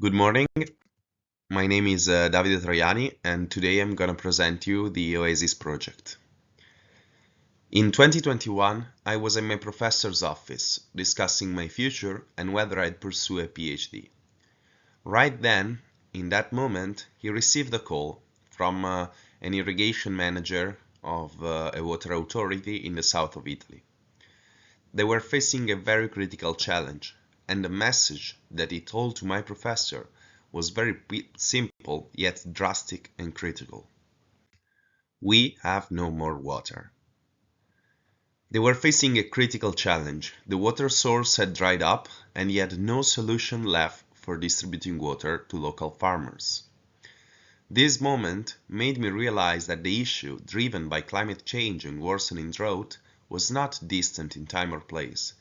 Good morning. My name is Davide Troiani, and today I'm going to present you the OASIS project. In 2021, I was in my professor's office discussing my future and whether I'd pursue a PhD. Right then, in that moment, he received a call from an irrigation manager of a water authority in the south of Italy. They were facing a very critical challenge, and the message that he told to my professor was very simple yet drastic and critical. We have no more water. They were facing a critical challenge. The water source had dried up and he had no solution left for distributing water to local farmers. This moment made me realize that the issue, driven by climate change and worsening drought, was not distant in time or place.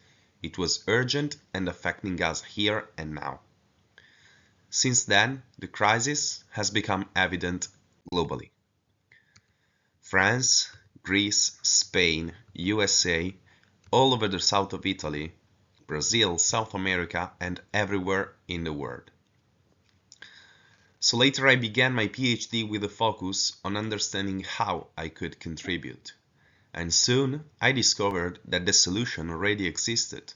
It was urgent and affecting us here and now. Since then, the crisis has become evident globally. France, Greece, Spain, USA, all over the south of Italy, Brazil, South America, and everywhere in the world. So later I began my PhD with a focus on understanding how I could contribute. And soon I discovered that the solution already existed.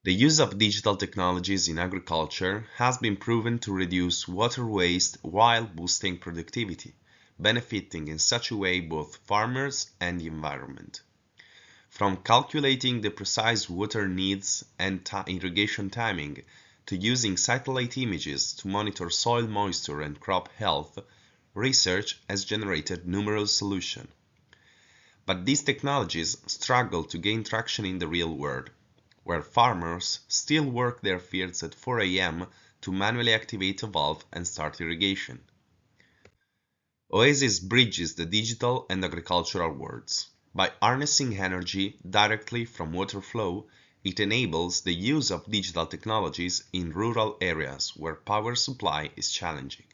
The use of digital technologies in agriculture has been proven to reduce water waste while boosting productivity, benefiting in such a way both farmers and the environment. From calculating the precise water needs and irrigation timing, to using satellite images to monitor soil moisture and crop health, research has generated numerous solutions. But these technologies struggle to gain traction in the real world, where farmers still work their fields at 4 a.m. to manually activate a valve and start irrigation. OASIS bridges the digital and agricultural worlds. By harnessing energy directly from water flow, it enables the use of digital technologies in rural areas where power supply is challenging.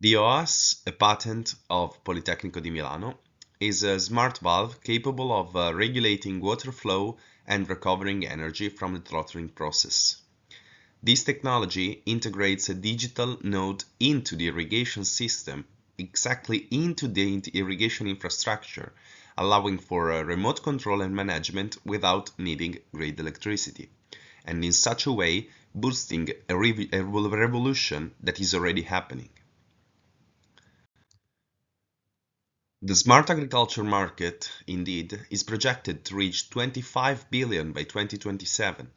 The OAS, a patent of Politecnico di Milano, is a smart valve capable of regulating water flow and recovering energy from the throttling process. This technology integrates a digital node into the irrigation system, exactly into the irrigation infrastructure, allowing for remote control and management without needing grid electricity, and in such a way boosting a revolution that is already happening. The smart agriculture market, indeed, is projected to reach 25 billion by 2027,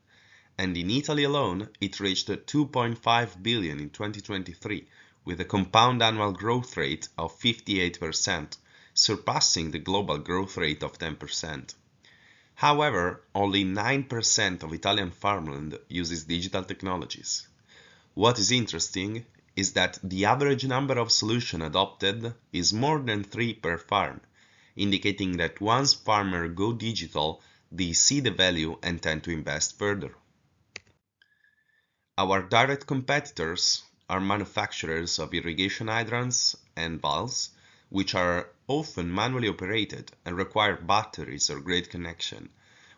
and in Italy alone it reached 2.5 billion in 2023, with a compound annual growth rate of 58%, surpassing the global growth rate of 10%. However, only 9% of Italian farmland uses digital technologies. What is interesting is that the average number of solutions adopted is more than 3 per farm, indicating that once farmers go digital, they see the value and tend to invest further. Our direct competitors are manufacturers of irrigation hydrants and valves, which are often manually operated and require batteries or grid connection,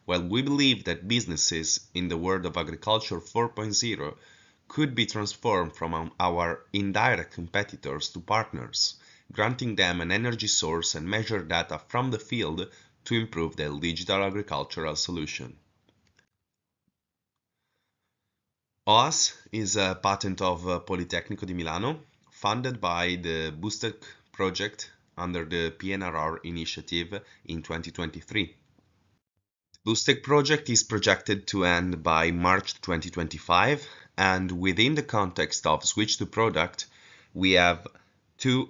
while we believe that businesses in the world of agriculture 4.0 could be transformed from our indirect competitors to partners, granting them an energy source and measure data from the field to improve their digital agricultural solution. OAS is a patent of Politecnico di Milano, funded by the Boostek project under the PNRR initiative in 2023. The Boostek project is projected to end by March 2025, and within the context of Switch to Product, we have two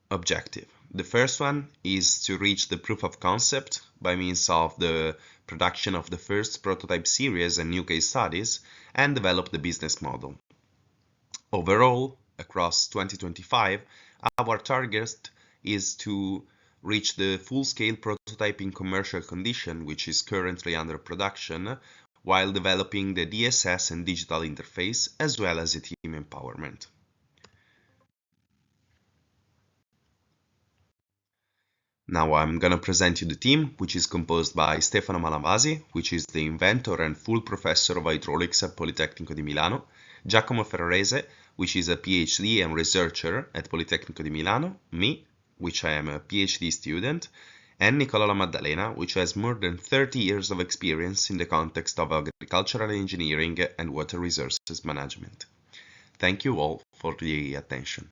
objectives. The first one is to reach the proof of concept by means of the production of the first prototype series and new case studies, and develop the business model. Overall, across 2025, our target is to reach the full-scale prototype in commercial condition, which is currently under production, while developing the DSS and digital interface, as well as a team empowerment. Now I'm gonna present you the team, which is composed by Stefano Malavasi, which is the inventor and full professor of hydraulics at Politecnico di Milano, Giacomo Ferrarese, which is a PhD and researcher at Politecnico di Milano, me, which I am a PhD student, and Nicola La Maddalena, which has more than 30 years of experience in the context of agricultural engineering and water resources management. Thank you all for the attention.